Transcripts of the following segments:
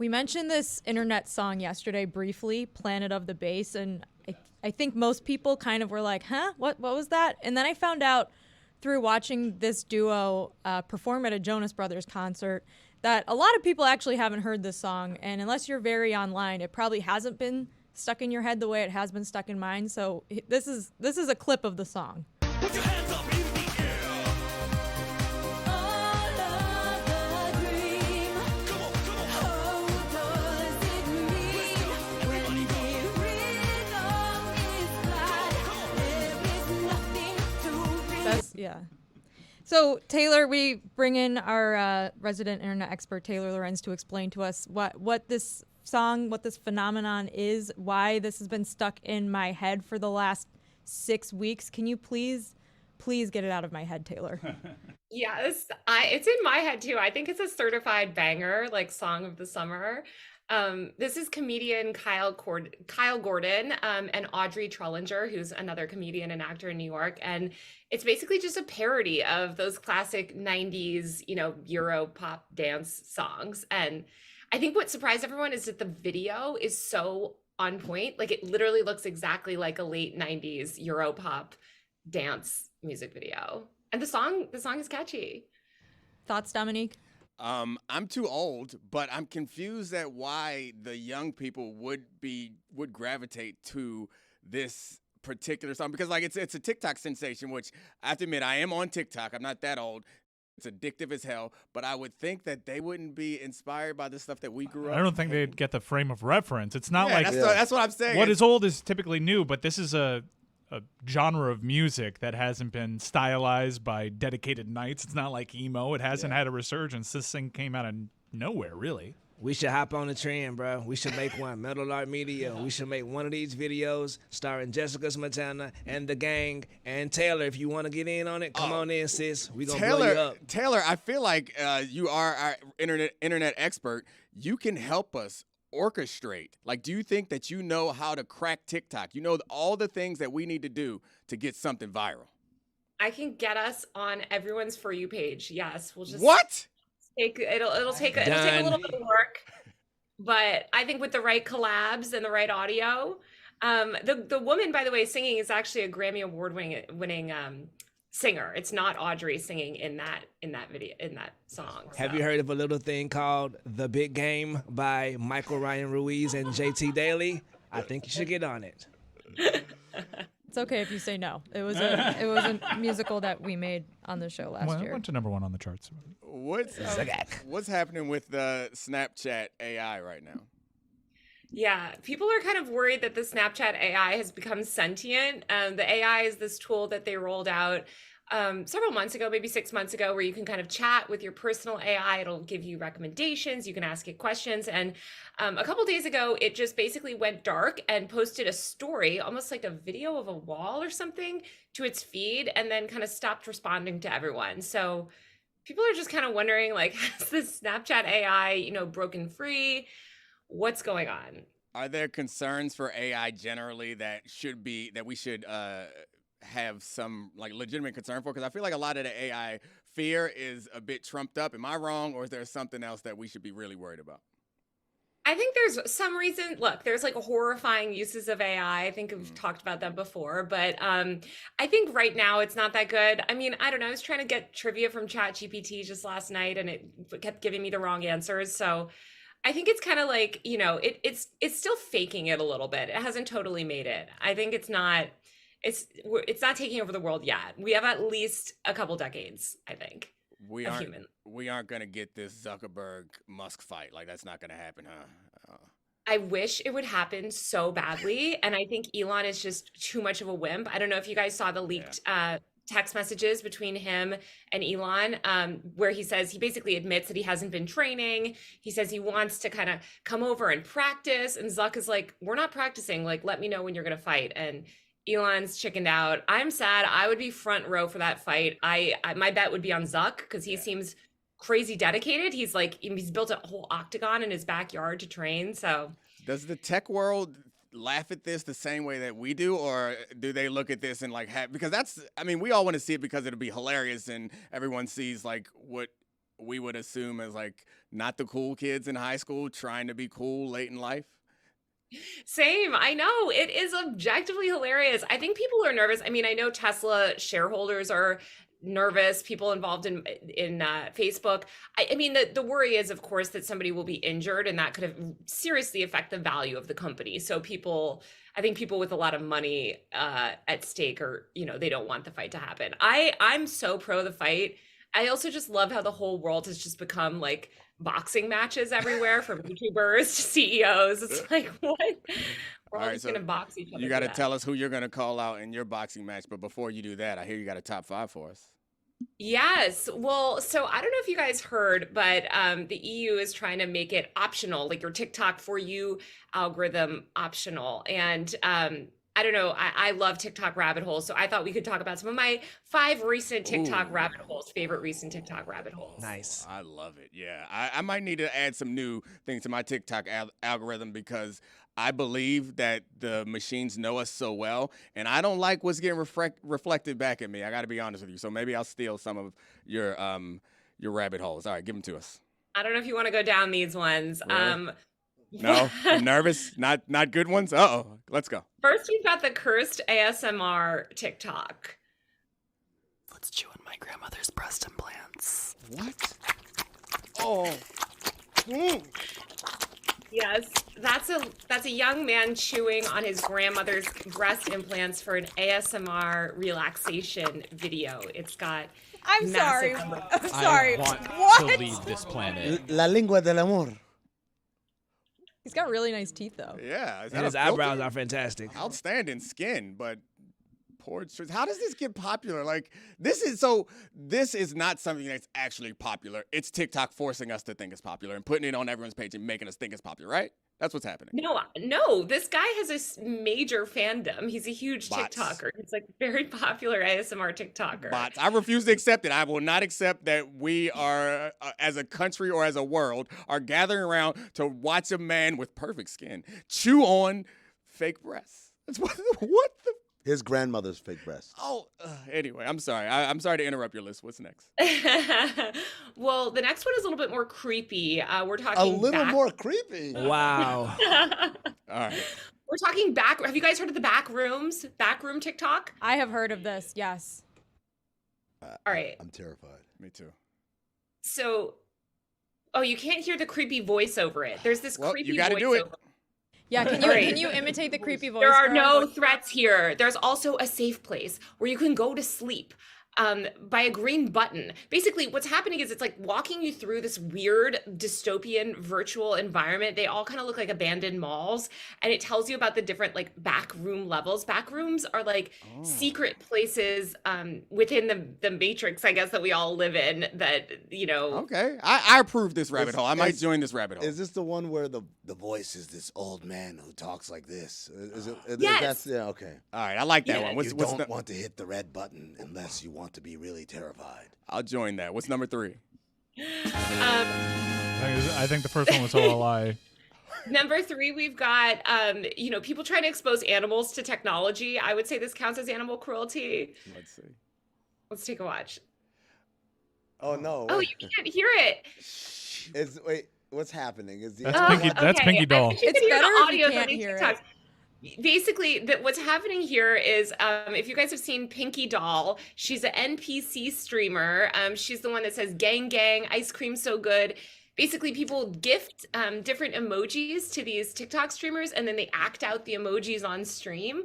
We mentioned this internet song yesterday briefly, Planet of the Bass, and I think most people kind of were like, huh, what was that? And then I found out through watching this duo perform at a Jonas Brothers concert that a lot of people actually haven't heard this song, and unless you're very online, it probably hasn't been stuck in your head the way it has been stuck in mine. So this is a clip of the song. Put your hands up in the air. All of the dream. Come on, come on. How does it mean when the rhythm is glad? There is nothing to be. That's, yeah. So, Taylor, we bring in our resident internet expert, Taylor Lorenz, to explain to us what this song, what this phenomenon is, why this has been stuck in my head for the last 6 weeks. Can you please get it out of my head, Taylor? Yeah, it's in my head too. I think it's a certified banger, like song of the summer. This is comedian Kyle Gordon and Audrey Trollinger, who's another comedian and actor in New York. And it's basically just a parody of those classic 90s, Euro pop dance songs. And I think what surprised everyone is that the video is so on point. Like, it literally looks exactly like a late 90s Euro pop dance music video. And the song is catchy. Thoughts, Dominique? I'm too old, but I'm confused at why the young people would gravitate to this particular song, because like it's a TikTok sensation, which I have to admit I am on TikTok. I'm not that old. It's addictive as hell, but I would think that they wouldn't be inspired by the stuff that we grew up. I don't think they'd get the frame of reference. It's not like that's what I'm saying. What is old is typically new, but this is a genre of music that hasn't been stylized by dedicated nights. It's not like emo. It hasn't had a resurgence. This thing came out of nowhere, really. We should hop on the trend, bro. We should make one. Metal Art Media. We should make one of these videos starring Jessica Smetana and the gang and Taylor. If you want to get in on it, come on in, sis. We gonna blow you up. Taylor, I feel like you are our internet expert. You can help us orchestrate. Like, do you think that you know how to crack TikTok? You know all the things that we need to do to get something viral. I can get us on everyone's For You page. Yes, we'll just What? It'll take a little bit of work, but I think with the right collabs and the right audio, the woman, by the way, singing is actually a Grammy Award winning singer. It's not Audrey singing in that video, in that song. Have you heard of a little thing called The Big Game by Michael Ryan Ruiz and JT Daly? I think you should get on it. It's okay if you say no. It was a musical that we made on the show last year. It went to #1 on the charts. What's happening with the Snapchat AI right now? Yeah, people are kind of worried that the Snapchat AI has become sentient. The AI is this tool that they rolled out several months ago, maybe 6 months ago, where you can kind of chat with your personal AI. It'll give you recommendations. You can ask it questions. And a couple days ago, it just basically went dark and posted a story, almost like a video of a wall or something, to its feed, and then kind of stopped responding to everyone. So people are just kind of wondering, like, has this Snapchat AI, broken free? What's going on? Are there concerns for AI generally that we should have some like legitimate concern for? Because I feel like a lot of the AI fear is a bit trumped up. Am I wrong, or is there something else that we should be really worried about? I think there's some reason. Look, there's like horrifying uses of AI. I think we've talked about them before, but I think right now it's not that good. I mean, I don't know. I was trying to get trivia from ChatGPT just last night, and it kept giving me the wrong answers. So I think it's kind of like, it's still faking it a little bit. It hasn't totally made it. I think it's not taking over the world yet. We have at least a couple decades, I think. We aren't going to get this Zuckerberg Musk fight. Like, that's not going to happen, huh? I wish it would happen so badly. And I think Elon is just too much of a wimp. I don't know if you guys saw the leaked text messages between him and Elon, where he basically admits that he hasn't been training. He says he wants to kind of come over and practice. And Zuck is like, we're not practicing. Like, let me know when you're going to fight. And Elon's chickened out. I'm sad. I would be front row for that fight. My bet would be on Zuck, because he seems crazy dedicated. He's built a whole octagon in his backyard to train. So does the tech world laugh at this the same way that we do, or do they look at this and like because we all want to see it because it'll be hilarious and everyone sees like what we would assume as like not the cool kids in high school trying to be cool late in life. Same. I know. It is objectively hilarious. I think people are nervous. I mean, I know Tesla shareholders are nervous, people involved in Facebook. I mean, the worry is, of course, that somebody will be injured and that could have seriously affect the value of the company. So I think people with a lot of money at stake are, they don't want the fight to happen. I'm so pro the fight. I also just love how the whole world has just become like boxing matches everywhere, from YouTubers to CEOs. It's like, what? We're all just going to box each other. You got to tell us who you're going to call out in your boxing match. But before you do that, I hear you got a top 5 for us. Yes. Well, so I don't know if you guys heard, but the EU is trying to make it optional, like your TikTok for you algorithm optional. And I don't know, I love TikTok rabbit holes. So I thought we could talk about some of my 5 recent TikTok rabbit holes, favorite recent TikTok rabbit holes. Nice. I love it. Yeah. I might need to add some new things to my TikTok algorithm because I believe that the machines know us so well, and I don't like what's getting reflected back at me. I got to be honest with you. So maybe I'll steal some of your rabbit holes. All right, give them to us. I don't know if you want to go down these ones. Really? No, I'm nervous. Not good ones. Uh-oh. Let's go. First, we've got the cursed ASMR TikTok. Let's chew on my grandmother's breast implants. What? Oh. Mm. Yes, that's a young man chewing on his grandmother's breast implants for an ASMR relaxation video. It's got I'm sorry. massive- I'm sorry. I want What? to leave this planet. La lengua del amor. He's got really nice teeth, though. Yeah. Is that And his a filter? eyebrows are fantastic. Outstanding skin, but poor choice. How does this get popular? Like, this is not something that's actually popular. It's TikTok forcing us to think it's popular and putting it on everyone's page and making us think it's popular, right? That's what's happening. No, this guy has a major fandom. He's a huge Bots. TikToker. He's like very popular ASMR TikToker. Bots. I refuse to accept it. I will not accept that we are, as a country or as a world, are gathering around to watch a man with perfect skin chew on fake breasts. That's what the. His grandmother's fake breast. Oh, anyway, I'm sorry. I'm sorry to interrupt your list. What's next? Well, the next one is a little bit more creepy. We're talking A little back- more creepy. Wow. All right. We're talking back. Have you guys heard of the backroom TikTok? I have heard of this, yes. All right. I'm terrified. Me too. So, you can't hear the creepy voice over it. There's this Well, creepy you got to do it. voiceover. Yeah, can Alright. you imitate the creepy voice? There are for no us? threats here. There's also a safe place where you can go to sleep by a green button. Basically, what's happening is it's like walking you through this weird dystopian virtual environment. They all kind of look like abandoned malls, and it tells you about the different like back room levels. Back rooms are like secret places within the matrix, I guess, that we all live in that, Okay. I approve this rabbit hole. I might join this rabbit hole. Is this the one where the voice is this old man who talks like this? Is it? Yes. Yeah. Okay. All right. I like that Yeah, one. You What's don't the, want to hit the red button unless you want to be really terrified. I'll join that. What's number 3? I think the first one was all a lie. Number 3, we've got, people trying to expose animals to technology. I would say this counts as animal cruelty. Let's see. Let's take a watch. Oh no. Oh, you can't hear it. Wait. What's happening? Is the That's Pinky. That's okay. Pinky Doll. I think you It's can hear better the if you audio than can't these hear it. TikToks. Basically, what's happening here is, if you guys have seen Pinky Doll, she's an NPC streamer. She's the one that says "gang gang, ice cream so good." Basically, people gift different emojis to these TikTok streamers, and then they act out the emojis on stream.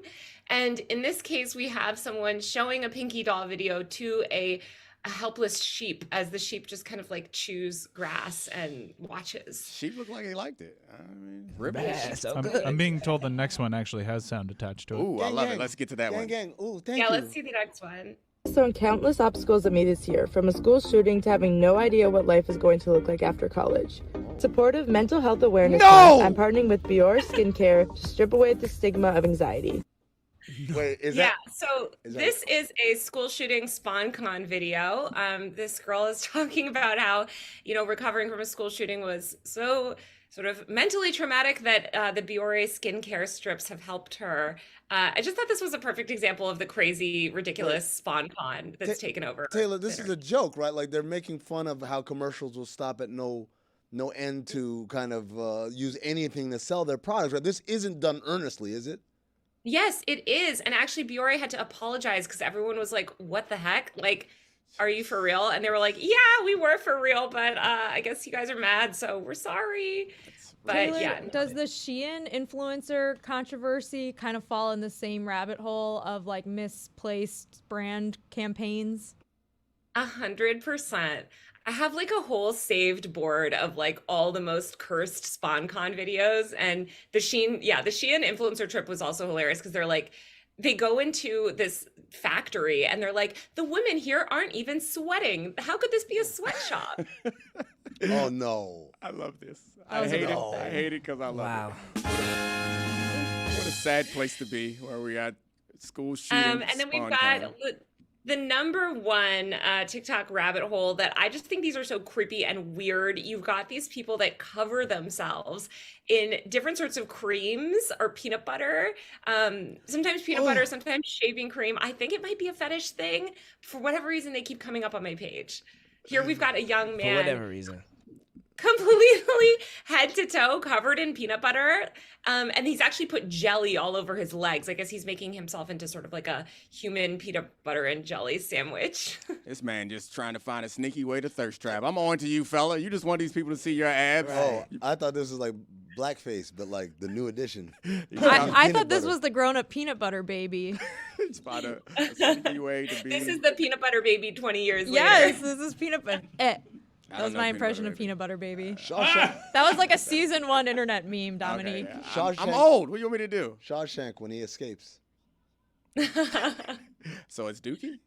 And in this case, we have someone showing a Pinky Doll video to a helpless sheep as the sheep just kind of like chews grass and watches. She looked like he liked it. I mean, rip Man, so I'm, good. I'm being told the next one actually has sound attached to it. Ooh, I Gang, love gang. it. Let's get to that gang one. gang. Ooh, thank Yeah, you. let's see the next one. Thrown countless obstacles at me this year, from a school shooting to having no idea what life is going to look like after college. Supportive mental health awareness No! month, I'm partnering with Bior Skincare to strip away the stigma of anxiety. Wait, is Yeah, that? so is that- this is a school shooting SpawnCon video. This girl is talking about how, recovering from a school shooting was so sort of mentally traumatic that the Biore skincare strips have helped her. I just thought this was a perfect example of the crazy, ridiculous spawn con that's taken over. Taylor, this is a joke, right? Like they're making fun of how commercials will stop at no end to kind of use anything to sell their products, right? This isn't done earnestly, is it? Yes, it is. And actually, Biore had to apologize because everyone was like, what the heck? Like, are you for real? And they were like, yeah, we were for real, but I guess you guys are mad, so we're sorry. But Taylor, yeah. does the Shein influencer controversy kind of fall in the same rabbit hole of like misplaced brand campaigns? 100%. I have like a whole saved board of like all the most cursed SpawnCon videos, and the Shein influencer trip was also hilarious because they're like, they go into this factory and they're like, the women here aren't even sweating. How could this be a sweatshop? Oh no! I love this. That was a good I hate it because I love it. What a sad place to be, where we got school shootings. And then we've SpawnCon. got the number one TikTok rabbit hole that I just think these are so creepy and weird. You've got these people that cover themselves in different sorts of creams or peanut butter. Sometimes peanut butter, sometimes shaving cream. I think it might be a fetish thing. For whatever reason, they keep coming up on my page. Here we've got a young man. For whatever reason. Completely head to toe covered in peanut butter. And he's actually put jelly all over his legs. I guess he's making himself into sort of like a human peanut butter and jelly sandwich. This man just trying to find a sneaky way to thirst trap. I'm on to you, fella. You just want these people to see your abs. Oh, I thought this was like blackface, but like the new edition. I thought this was the grown-up peanut butter baby. It's about a sneaky way to be. This is the peanut butter baby 20 years Yes, later. this is peanut butter. That was my impression of peanut butter baby. Shawshank. That was like a season 1 internet meme, Dominique. Okay, I'm old. What do you want me to do? Shawshank when he escapes. So it's Dookie?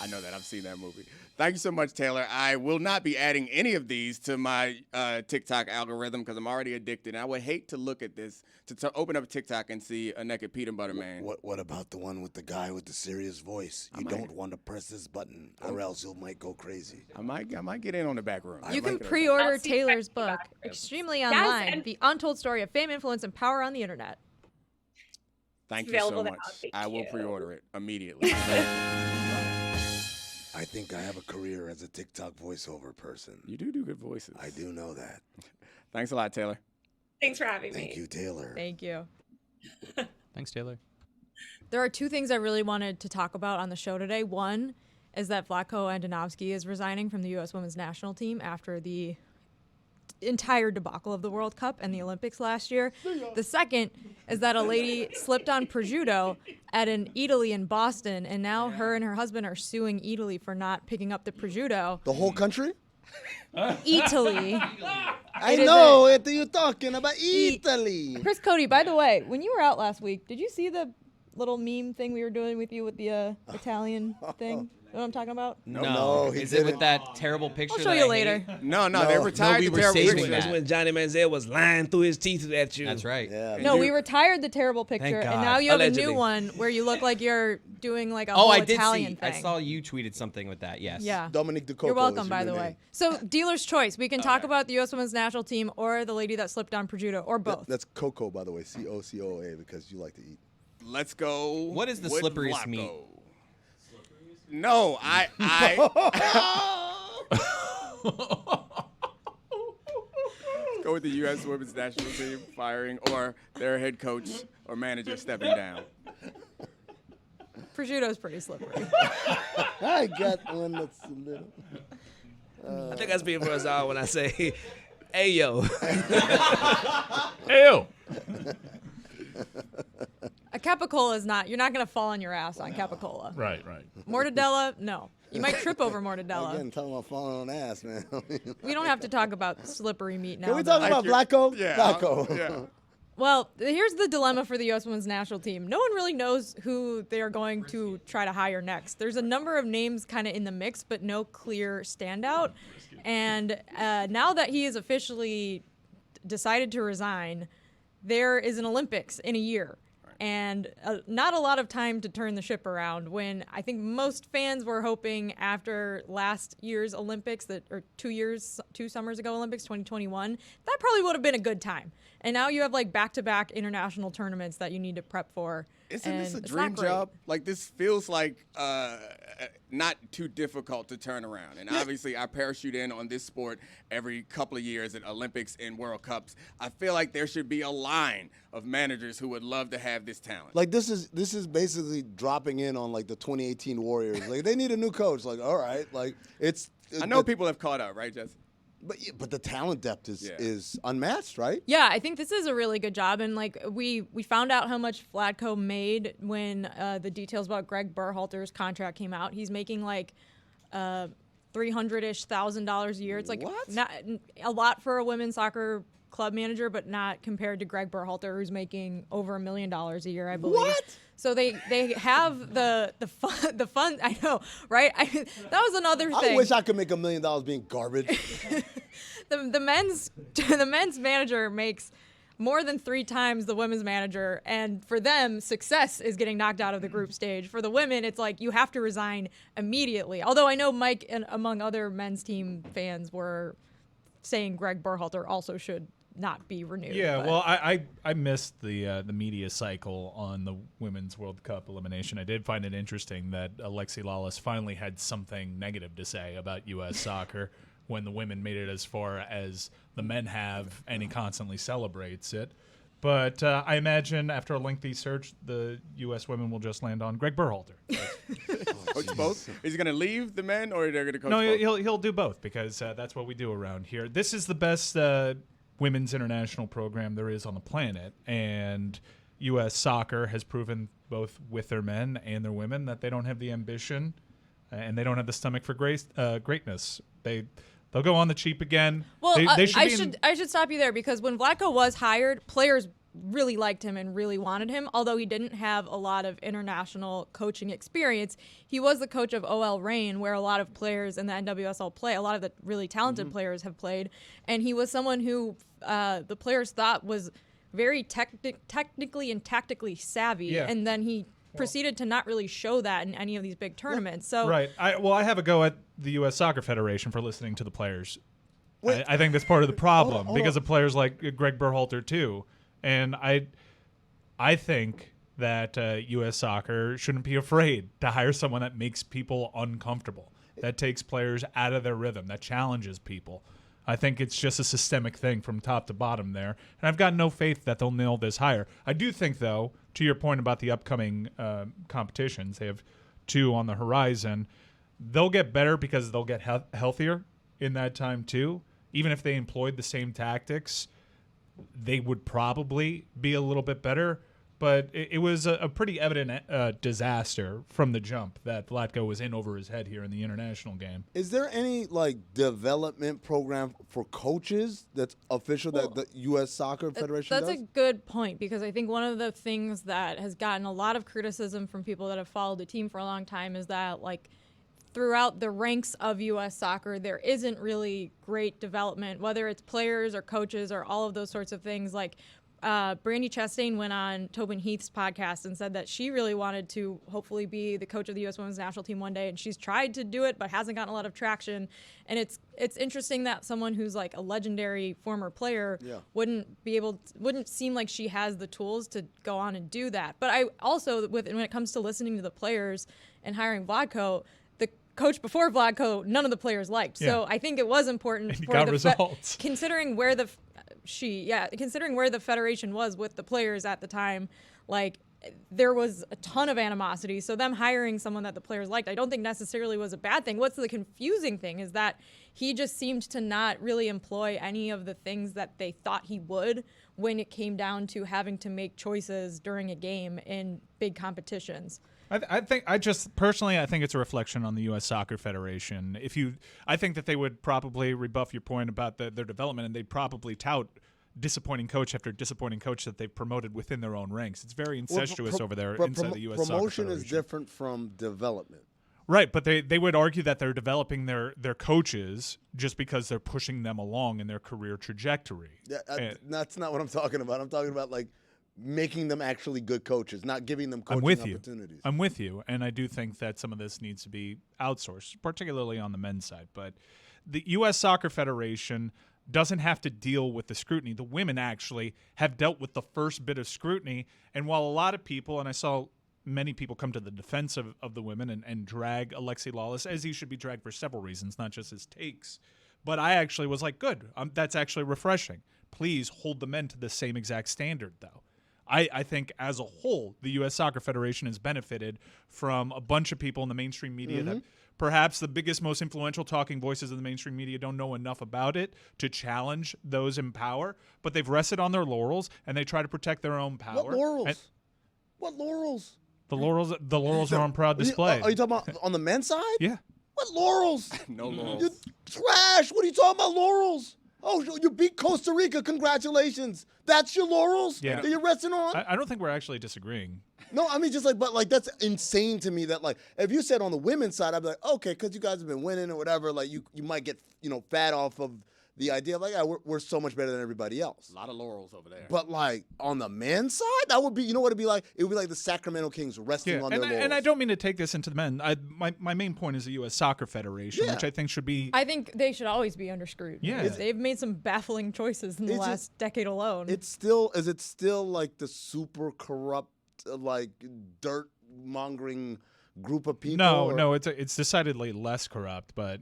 I know that. I've seen that movie. Thank you so much, Taylor. I will not be adding any of these to my TikTok algorithm because I'm already addicted. And I would hate to look at this, to open up TikTok and see a naked peanut butter man. What about the one with the guy with the serious voice? You don't want to press this button or else you might go crazy. I might get in on the back room. You can pre-order I'll see Taylor's that book, back room. Extremely Yes, Online, and- The Untold Story of Fame, Influence, and Power on the Internet. Thank It's you so available much. now. Thank I will you. pre-order it immediately. I think I have a career as a TikTok voiceover person. You do good voices. I do know that. Thanks a lot, Taylor. Thanks for having me. Thank you, Taylor. Thank you. Thanks, Taylor. There are 2 things I really wanted to talk about on the show today. One is that Vlatko Andonovski is resigning from the U.S. Women's National Team after the entire debacle of the World Cup and the Olympics last year. The second is that a lady slipped on prosciutto at an Eataly in Boston, and now her and her husband are suing Eataly for not picking up the prosciutto. The whole country? Italy. I know it. You're talking about Italy. Chris Cody, by the way, when you were out last week, did you see the little meme thing we were doing with you with the Italian thing? You know what I'm talking about? No, he Is it didn't. with that terrible picture? I'll show that you I later. hate? No, they retired we the were terrible saving picture. that. That's when Johnny Manziel was lying through his teeth at you. That's right. Yeah. No, you- we retired the terrible picture, and God. now you have a Allegedly. new one where you look like you're doing like a Oh, whole I did Italian see. thing. I saw you tweeted something with that. Yes. Yeah. Dominique DeCoco. You're welcome, is by your the new way. name. So, dealer's choice. We can talk about the U.S. Women's National Team or the lady that slipped on prosciutto, or both. That's Coco, by the way. COCOA, because you like to eat. Let's go. What is the with slipperiest Vlatko. meat? No, I go with the U.S. Women's National Team firing or their head coach or manager stepping down. Prosciutto's pretty slippery. I got one that's a little. I think I speak for us all when I say, hey, yo. Ew. A capicola is not. You're not gonna fall on your ass on capicola. Right. Mortadella, no. You might trip over mortadella. Again, talking about falling on ass, man. We don't have to talk about slippery meat now. Can we though. talk about Vlatko? Yeah, Vlatko. yeah. Well, here's the dilemma for the U.S. Women's National Team. No one really knows who they are going to try to hire next. There's a number of names kind of in the mix, but no clear standout. And now that he has officially decided to resign, there is an Olympics in a year. and not a lot of time to turn the ship around, when I think most fans were hoping after last year's Olympics, or 2 summers ago Olympics, 2021, that probably would have been a good time. And now you have like back-to-back international tournaments that you need to prep for. Isn't this a and it's not dream great. job? Like, this feels like not too difficult to turn around. And obviously, I parachute in on this sport every couple of years at Olympics and World Cups. I feel like there should be a line of managers who would love to have this talent. Like this is basically dropping in on like the 2018 Warriors. Like they need a new coach. Like all right, like it's. I know people have caught up, right, Jesse? But the talent depth is unmatched, right? Yeah, I think this is a really good job, and like we found out how much Vlatko made when the details about Greg Berhalter's contract came out. He's making like $300,000 a year. It's like not a lot for a women's soccer club manager, but not compared to Greg Berhalter, who's making over $1 million a year, I believe. What? So they have the fun. I know, right? That was another thing. I wish I could make $1 million being garbage. the men's manager makes more than 3 times the women's manager, and for them, success is getting knocked out of the group stage. For the women, it's like you have to resign immediately. Although I know Mike and among other men's team fans were saying Greg Berhalter also should not be renewed. Yeah, but. well, I missed the media cycle on the Women's World Cup elimination. I did find it interesting that Alexi Lawless finally had something negative to say about U.S. soccer when the women made it as far as the men have, and he constantly celebrates it. But I imagine after a lengthy search, the U.S. women will just land on Greg Berhalter. Coach both? Is he going to leave the men, or they're going to coach No, both? he'll do both, because that's what we do around here. This is the best women's international program there is on the planet, and U.S. soccer has proven both with their men and their women that they don't have the ambition and they don't have the stomach for greatness. They'll go on the cheap again. Well, they should I should stop you there, because when Vlatko was hired, players really liked him and really wanted him. Although he didn't have a lot of international coaching experience, he was the coach of OL Reign, where a lot of players in the NWSL play. A lot of the really talented players have played, and he was someone who the players thought was very technically and tactically savvy. Yeah. And then he proceeded to not really show that in any of these big tournaments. So right. I have a go at the U.S. Soccer Federation for listening to the players. I think that's part of the problem, because of players like Greg Berhalter too. And I think that U.S. Soccer shouldn't be afraid to hire someone that makes people uncomfortable, that takes players out of their rhythm, that challenges people. I think it's just a systemic thing from top to bottom there. And I've got no faith that they'll nail this hire. I do think, though, to your point about the upcoming competitions, they have 2 on the horizon. They'll get better because they'll get healthier in that time, too. Even if they employed the same tactics, they would probably be a little bit better. But it was a pretty evident disaster from the jump that Vlatko was in over his head here in the international game. Is there any like development program for coaches that's official that the U.S. Soccer Federation That's does? a good point, because I think one of the things that has gotten a lot of criticism from people that have followed the team for a long time is that, like, throughout the ranks of U.S. soccer, there isn't really great development, whether it's players or coaches or all of those sorts of things. Like, Brandy Chastain went on Tobin Heath's podcast and said that she really wanted to hopefully be the coach of the U.S. women's national team one day, and she's tried to do it but hasn't gotten a lot of traction. And it's interesting that someone who's like a legendary former player wouldn't seem like she has the tools to go on and do that. But I also, when it comes to listening to the players and hiring Vlatko, the coach before Vlatko, none of the players liked. Yeah. So I think it was important And for got the results. considering where the federation was with the players at the time, like, there was a ton of animosity. So them hiring someone that the players liked, I don't think necessarily was a bad thing. What's the confusing thing is that he just seemed to not really employ any of the things that they thought he would when it came down to having to make choices during a game in big competitions. I think it's a reflection on the U.S. Soccer Federation. I think that they would probably rebuff your point about their development, and they'd probably tout disappointing coach after disappointing coach that they've promoted within their own ranks. It's very incestuous over there inside the U.S. Soccer Promotion Federation. is different from development. Right, but they would argue that they're developing their coaches just because they're pushing them along in their career trajectory. That's not what I'm talking about. I'm talking about like making them actually good coaches, not giving them coaching I'm with you. opportunities. I'm with you, and I do think that some of this needs to be outsourced, particularly on the men's side. But the U.S. Soccer Federation doesn't have to deal with the scrutiny. The women actually have dealt with the first bit of scrutiny, and while a lot of people, and I saw many people come to the defense of the women and drag Alexi Lawless, as he should be dragged for several reasons, not just his takes. But I actually was like, good, that's actually refreshing. Please hold the men to the same exact standard, though. I think as a whole, the U.S. Soccer Federation has benefited from a bunch of people in the mainstream media that perhaps the biggest, most influential talking voices in the mainstream media don't know enough about it to challenge those in power, but they've rested on their laurels and they try to protect their own power. What laurels? And What laurels? the laurels are on proud display. Are you talking about on the men's side? Yeah. What laurels? No laurels. You trash. What are you talking about, laurels? Oh, you beat Costa Rica. Congratulations. That's your laurels Yeah. that you're resting on? I don't think we're actually disagreeing. No, I mean, just like, but like, that's insane to me that, like, if you said on the women's side, I'd be like, okay, because you guys have been winning or whatever, like, you might get, fat off of the idea of, like, yeah, we're so much better than everybody else. A lot of laurels over there. But, like, on the men's side, that would be, you know what it'd be like? It would be like the Sacramento Kings resting on their laurels. And I don't mean to take this into the men. My main point is the U.S. Soccer Federation, which I think should be. I think they should always be under scrutiny. Yeah. They've made some baffling choices in the last decade alone. Is it still like the super corrupt, like dirt mongering group of people? No, it's decidedly less corrupt, but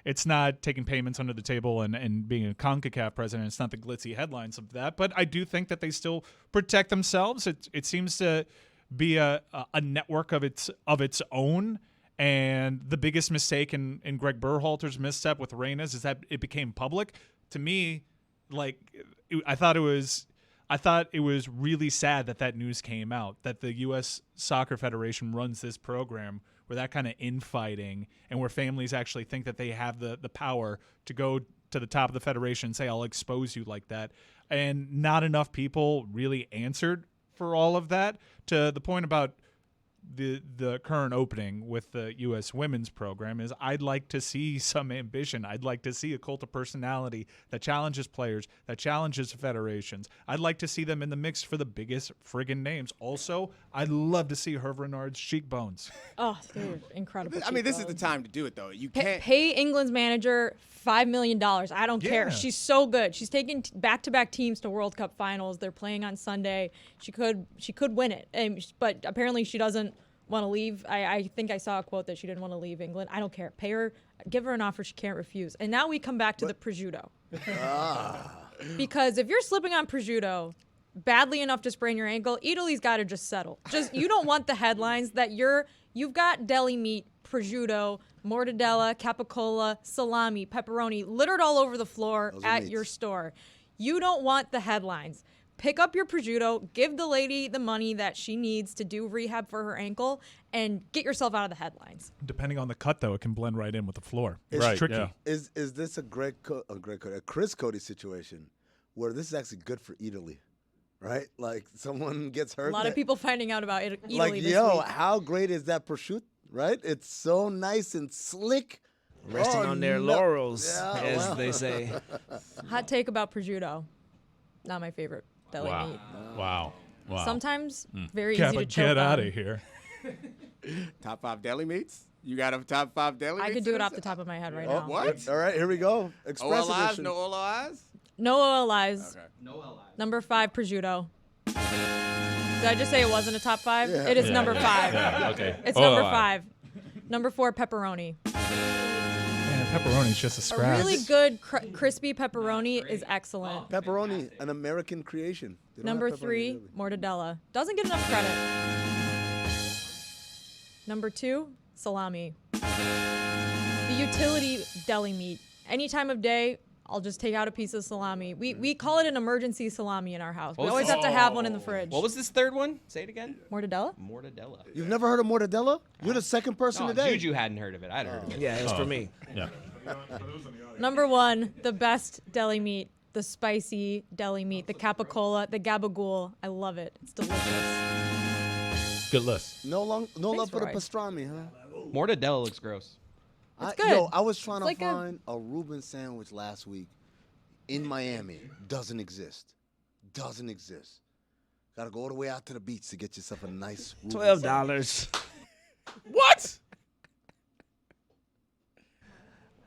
it's not taking payments under the table and being a CONCACAF president. It's not the glitzy headlines of that, but I do think that they still protect themselves. It seems to be a network of its own. And the biggest mistake in Greg Berhalter's misstep with Reyes is that it became public. To me, I thought it was really sad that news came out, that the U.S. Soccer Federation runs this program where that kind of infighting and where families actually think that they have the power to go to the top of the federation and say, I'll expose you like that. And not enough people really answered for all of that, to the point about the current opening with the U.S. women's program is I'd like to see some ambition. I'd like to see a cult of personality that challenges players, that challenges federations. I'd like to see them in the mix for the biggest friggin' names. Also, I'd love to see Herve Renard's cheekbones. Oh, dude, incredible. I mean, this is the time to do it, though. You can't pay England's manager $5 million. I don't care. Yeah. She's so good. She's taking back-to-back teams to World Cup finals. They're playing on Sunday. She could win it, but apparently she doesn't want to leave. I think I saw a quote that she didn't want to leave England. I don't care. Pay her, give her an offer she can't refuse. And now we come back to the prosciutto. Because if you're slipping on prosciutto badly enough to sprain your ankle, Italy's got to just settle. You don't want the headlines that you've got deli meat, prosciutto, mortadella, capicola, salami, pepperoni littered all over the floor at your store. You don't want the headlines. Pick up your prosciutto, give the lady the money that she needs to do rehab for her ankle, and get yourself out of the headlines. Depending on the cut, though, it can blend right in with the floor. It's Right, tricky. yeah. Is this a Chris Cody situation where this is actually good for Italy, right? Like someone gets hurt. A lot of people finding out about Italy like, this yo, week. how great is that prosciutto, right? It's so nice and slick. Resting on their laurels, Yeah, as well. they say. Hot take about prosciutto. Not my favorite deli meat. Wow. Sometimes very easy to choke Get out on. of here. Top 5 deli meats? You got a top 5 deli meats? I could do it off the top of my head right now. What? All right, here we go. Express OLIs? edition. No OLIs? No OLIs. Okay. No LI. Number 5, prosciutto. Did I just say it wasn't a top 5? Yeah. It is Yeah, number yeah, 5. yeah, okay. It's Oh, number I- 5. Number 4, pepperoni. Man, pepperoni's just a A scratch. really good crispy pepperoni is excellent. Pepperoni, an American creation. They don't Number have pepperoni 3, in Italy. mortadella. Doesn't get enough credit. Number 2, salami. The utility deli meat. Any time of day, I'll just take out a piece of salami. We call it an emergency salami in our house. We What was always this? have to have one in the fridge. What was this third one? Say it again. Mortadella? Mortadella. You've never heard of mortadella? You're the second person No, today. Juju hadn't heard of it. I'd heard of it. Yeah, it was for me. Yeah. Number 1, the best deli meat, the spicy deli meat, the capicola, the gabagool. I love it. It's delicious. Good list. No love for the Roy. pastrami, huh? Mortadella looks gross. It's Yo, good. I was trying It's to like a- find a Reuben sandwich last week in Miami. Doesn't exist. doesn't exist. Got to go all the way out to the beach to get yourself a nice Ruby $12. What?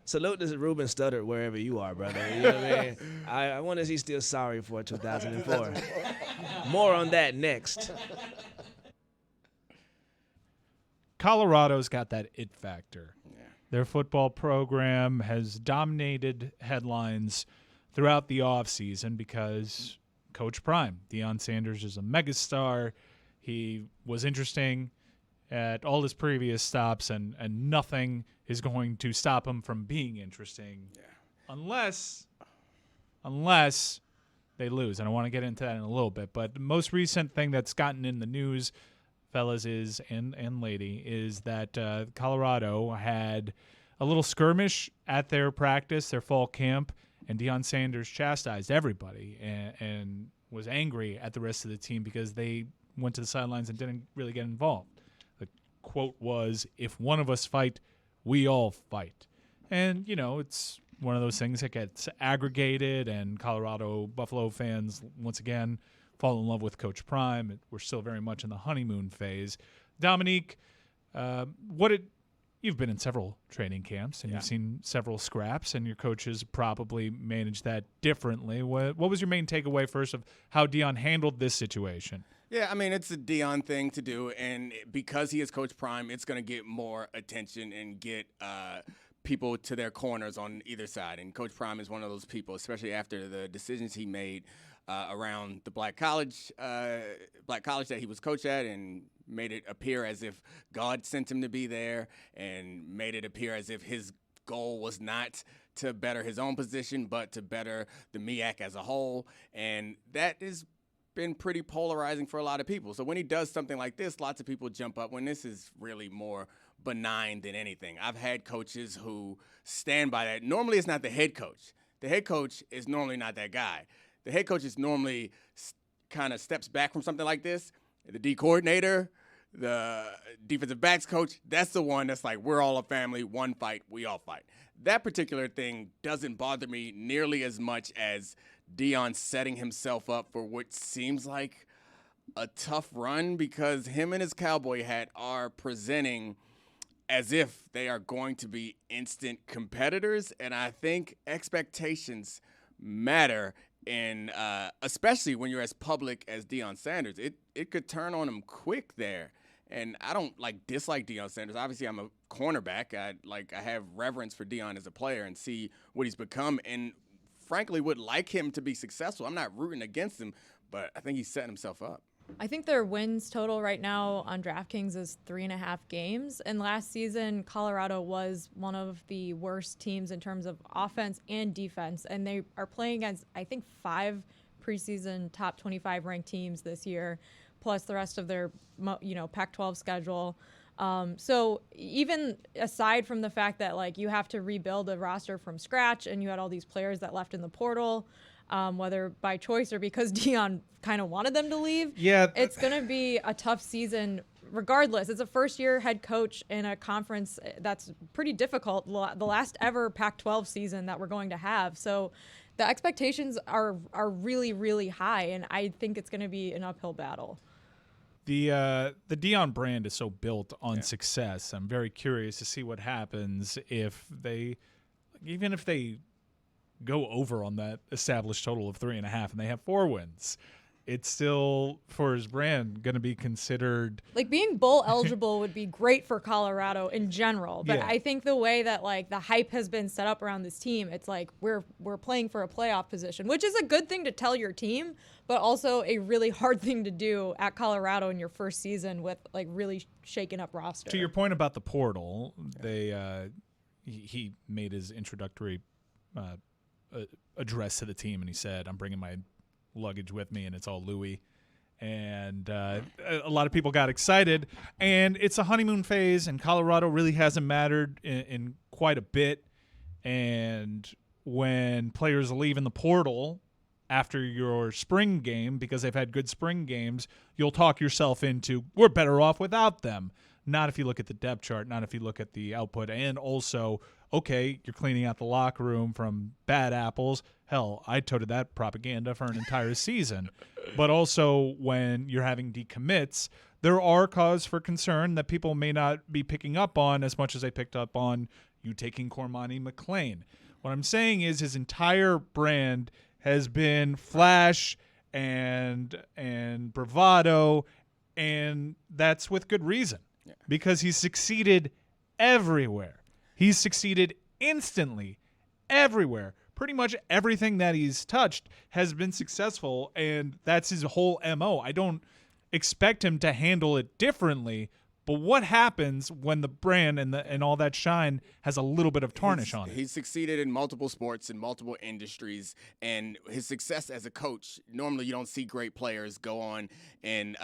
Salute to Ruben Studdard wherever you are, brother. You know what I mean? I wonder if he's still sorry for 2004. More on that next. Colorado's got that it factor. Their football program has dominated headlines throughout the offseason because Coach Prime, Deion Sanders, is a megastar. He was interesting at all his previous stops, and nothing is going to stop him from being interesting unless they lose. And I want to get into that in a little bit. But the most recent thing that's gotten in the news, fellas, and lady, is that Colorado had a little skirmish at their practice, their fall camp, and Deion Sanders chastised everybody and was angry at the rest of the team because they went to the sidelines and didn't really get involved. The quote was, "If one of us fight, we all fight." And, you know, it's one of those things that gets aggregated, and Colorado Buffalo fans, once again, fall in love with Coach Prime. We're still very much in the honeymoon phase. Dominique, you've been in several training camps, and you've seen several scraps, and your coaches probably managed that differently. What was your main takeaway first of how Deion handled this situation? Yeah, I mean, it's a Deion thing to do, and because he is Coach Prime, it's going to get more attention and get people to their corners on either side. And Coach Prime is one of those people, especially after the decisions he made around the black college that he was coach at, and made it appear as if God sent him to be there, and made it appear as if his goal was not to better his own position, but to better the MEAC as a whole. And that has been pretty polarizing for a lot of people. So when he does something like this, lots of people jump up when this is really more benign than anything. I've had coaches who stand by that. Normally it's not the head coach. The head coach is normally not that guy. The head coach is normally kind of steps back from something like this. The D coordinator, the defensive backs coach, that's the one that's like, we're all a family, one fight, we all fight. That particular thing doesn't bother me nearly as much as Deion setting himself up for what seems like a tough run, because him and his cowboy hat are presenting as if they are going to be instant competitors. And I think expectations matter, and especially when you're as public as Deion Sanders. It could turn on him quick there. And I don't dislike Deion Sanders. Obviously, I'm a cornerback. I have reverence for Deion as a player and see what he's become, and frankly would like him to be successful. I'm not rooting against him, but I think he's setting himself up. I think their wins total right now on DraftKings is 3.5 games. And last season, Colorado was one of the worst teams in terms of offense and defense. And they are playing against, I think, 5 preseason top 25 ranked teams this year, plus the rest of their, Pac-12 schedule. So even aside from the fact that you have to rebuild a roster from scratch, and you had all these players that left in the portal, whether by choice or because Deion kind of wanted them to leave, it's going to be a tough season regardless. It's a first-year head coach in a conference that's pretty difficult, the last ever Pac-12 season that we're going to have. So the expectations are really, really high, and I think it's going to be an uphill battle. The Deion brand is so built on success. I'm very curious to see what happens if they go over on that established total of 3.5 and they have 4 wins. It's still, for his brand, going to be considered being bowl eligible would be great for Colorado in general. But I think the way that the hype has been set up around this team, it's we're playing for a playoff position, which is a good thing to tell your team, but also a really hard thing to do at Colorado in your first season with really shaken up roster. To your point about the portal, he made his introductory address to the team, and he said, "I'm bringing my luggage with me, and it's all Louis." And a lot of people got excited, and it's a honeymoon phase, and Colorado really hasn't mattered in quite a bit. And when players leave in the portal after your spring game, because they've had good spring games, you'll talk yourself into, we're better off without them. Not if you look at the depth chart, not if you look at the output, and also okay, you're cleaning out the locker room from bad apples. Hell, I toted that propaganda for an entire season. But also when you're having decommits, there are cause for concern that people may not be picking up on as much as they picked up on you taking Cormani McLean. What I'm saying is his entire brand has been flash and bravado, and that's with good reason. Because he's succeeded everywhere. He's succeeded instantly everywhere. Pretty much everything that he's touched has been successful, and that's his whole MO. I don't expect him to handle it differently, but what happens when the brand and all that shine has a little bit of tarnish on it? He's succeeded in multiple sports, in multiple industries, and his success as a coach, normally you don't see great players go on and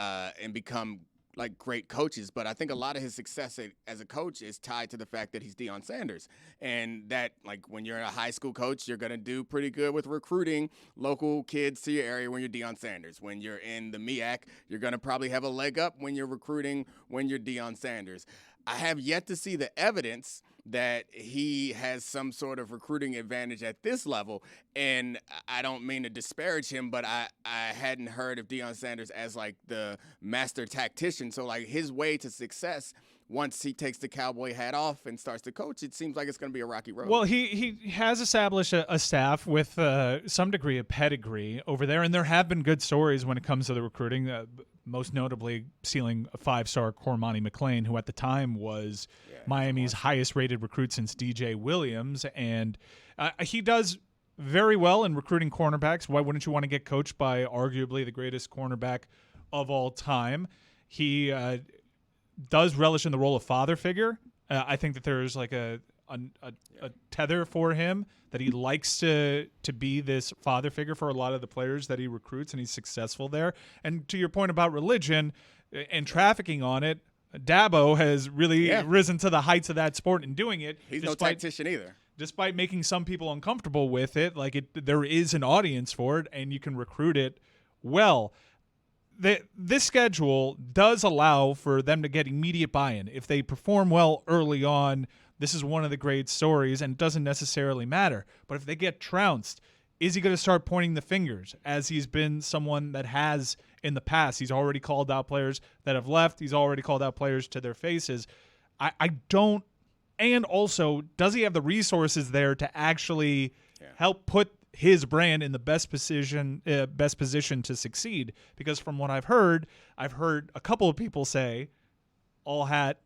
become like great coaches, but I think a lot of his success as a coach is tied to the fact that he's Deion Sanders, and that like when you're a high school coach, you're going to do pretty good with recruiting local kids to your area when you're Deion Sanders. When you're in the MEAC, you're going to probably have a leg up when you're recruiting when you're Deion Sanders. I have yet to see the evidence that he has some sort of recruiting advantage at this level, and I don't mean to disparage him, but I hadn't heard of Deion Sanders as like the master tactician. So like his way to success, once he takes the cowboy hat off and starts to coach, it seems like it's going to be a rocky road. Well, he has established a staff with some degree of pedigree over there, and there have been good stories when it comes to the recruiting, most notably sealing a 5-star Cormani McLean, who at the time was Miami's highest-rated recruit since DJ Williams, and he does very well in recruiting cornerbacks. Why wouldn't you want to get coached by arguably the greatest cornerback of all time? He does relish in the role of father figure. I think that there's like a tether for him, that he likes to be this father figure for a lot of the players that he recruits, and he's successful there. And to your point about religion and trafficking on it, Dabo has really risen to the heights of that sport in doing it. He's no tactician either. Despite making some people uncomfortable with it, there is an audience for it, and you can recruit it well. This schedule does allow for them to get immediate buy-in. If they perform well early on, this is one of the great stories, and it doesn't necessarily matter. But if they get trounced, is he going to start pointing the fingers, as he's been someone that has in the past? He's already called out players that have left. He's already called out players to their faces. I don't – and also, does he have the resources there to actually help put his brand in the best position to succeed? Because from what I've heard a couple of people say all hat,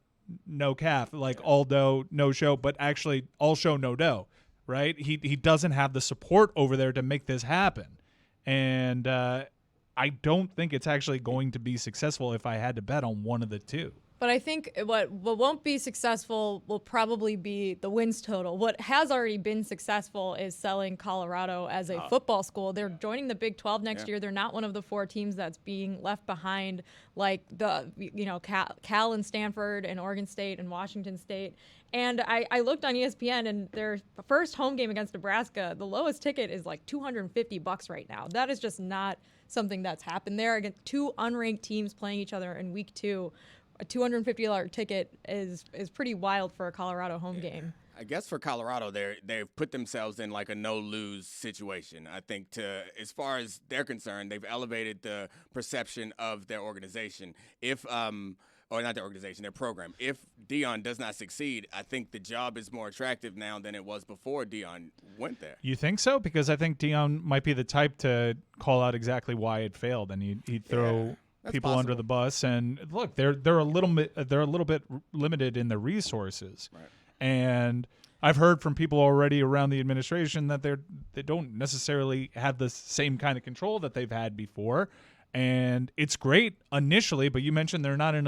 no calf, like all dough, no show, but actually all show, no dough, right? He doesn't have the support over there to make this happen. And I don't think it's actually going to be successful if I had to bet on one of the two. But I think what won't be successful will probably be the wins total. What has already been successful is selling Colorado as a football school. They're joining the Big 12 next year. They're not one of the 4 teams that's being left behind, like Cal and Stanford and Oregon State and Washington State. And I looked on ESPN, and their first home game against Nebraska, the lowest ticket is like $250 right now. That is just not something that's happened there. Again, 2 unranked teams playing each other in week 2. A $250 ticket is pretty wild for a Colorado home game. I guess for Colorado, they've put themselves in like a no-lose situation. I think as far as they're concerned, they've elevated the perception of their organization. Or not their organization, their program. If Deion does not succeed, I think the job is more attractive now than it was before Deion went there. You think so? Because I think Deion might be the type to call out exactly why it failed, and he'd throw people possible. under the bus. And look, they're a little bit limited in their resources. Right. And I've heard from people already around the administration that they don't necessarily have the same kind of control that they've had before. And it's great initially, but you mentioned they're in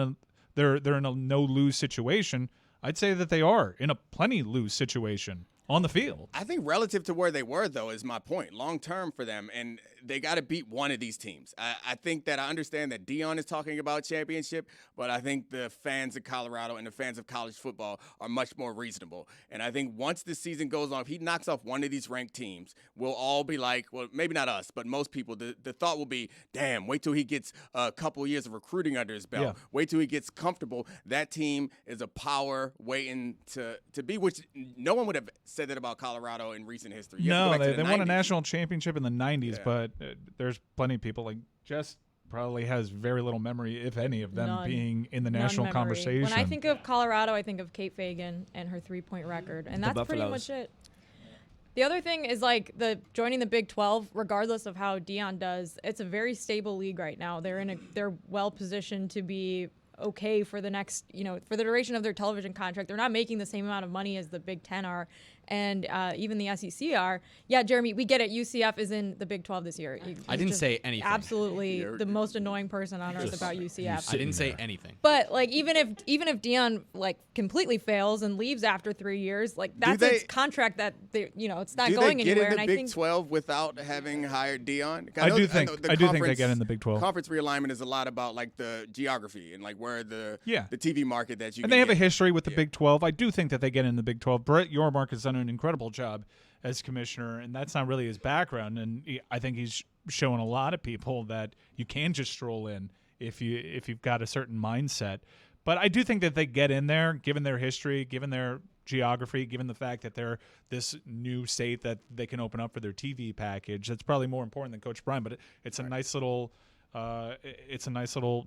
a no lose situation. I'd say that they are in a plenty lose situation on the field. I think relative to where they were, though, is my point. Long term for them, and they got to beat one of these teams. I think that I understand that Deion is talking about championship, but I think the fans of Colorado and the fans of college football are much more reasonable. And I think once this season goes on, if he knocks off one of these ranked teams, we'll all be like, well, maybe not us, but most people, the thought will be, damn, wait till he gets a couple of years of recruiting under his belt. Yeah. Wait till he gets comfortable. That team is a power waiting to be, which no one would have said that about Colorado in recent history. You have to No, go back to they the won a 90s. national championship in the 90s, Yeah. but there's plenty of people like Jess probably has very little memory, if any, of them None. being in the None national memory. conversation. When I think of Colorado, I think of Kate Fagan and her 3-point record, and The that's pretty Buffaloes. much it. The other thing is like the joining the Big 12, regardless of how Deion does, it's a very stable league right now. They're well positioned to be okay for the next, for the duration of their television contract. They're not making the same amount of money as the Big 10 are, and even the SEC are. Yeah, Jeremy, we get it. UCF is in the Big 12 this year. I didn't say anything. Absolutely, the most annoying person on earth about UCF. I didn't say anything. But like even if Deion like completely fails and leaves after 3 years, like that's they- a contract that it's not Do going they get anywhere. in the And Big I think 12 without having hired Deion? I do know think they conference- get in the Big 12. Conference realignment is a lot about like the geography and like where the TV market that you And can they have a get. history with the Big 12. I do think that they get in the Big 12. Brett Yormark has done an incredible job as commissioner, and that's not really his background. And I think he's shown a lot of people that you can just stroll in if you've got a certain mindset. But I do think that they get in there, given their history, given their geography, given the fact that they're this new state that they can open up for their TV package. That's probably more important than Coach Brian, but it's a nice little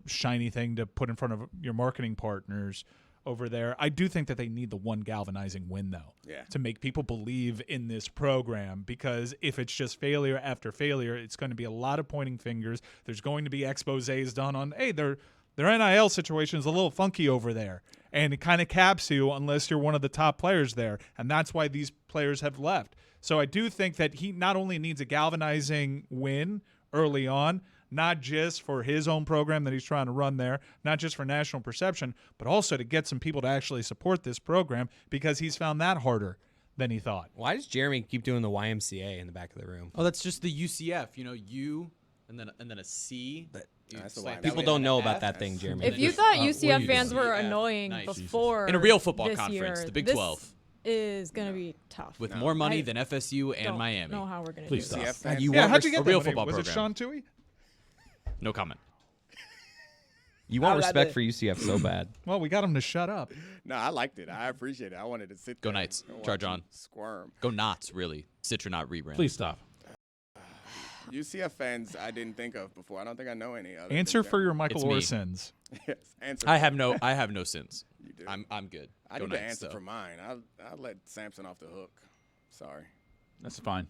shiny thing to put in front of your marketing partners over there. I do think that they need the one galvanizing win, though, to make people believe in this program, because if it's just failure after failure, it's going to be a lot of pointing fingers. There's going to be exposés done on, hey, their NIL situation is a little funky over there, and it kind of caps you unless you're one of the top players there, and that's why these players have left. So I do think that he not only needs a galvanizing win early on, not just for his own program that he's trying to run there, not just for national perception, but also to get some people to actually support this program, because he's found that harder than he thought. Why does Jeremy keep doing the YMCA in the back of the room? Oh, that's just the UCF. U and then a C. But It's the like- people don't know about that thing, Jeremy. if you thought UCF fans were annoying before In a real football this conference, year, the Big this 12. is going to be tough. With more money I than FSU and don't Miami. know how we're going to do Please this. stop. fans- How'd you get a that real money? football Was program. it Sean Toohey? No comment. You I want would respect like for UCF so bad. Well, we got him to shut up. No, I liked it. I appreciate it. I wanted to sit Go there Knights. and watch Charge them on. Squirm. Go Knots, really. Citronaut rebrand. Please stop. UCF fans I didn't think of before. I don't think I know any other. Answer than for them. your Michael It's me. Orr sins. Yes, answer. I have no sins. You do. I'm good. I Go need to Knights, answer though. for mine. I'll let Samson off the hook. Sorry. That's fine.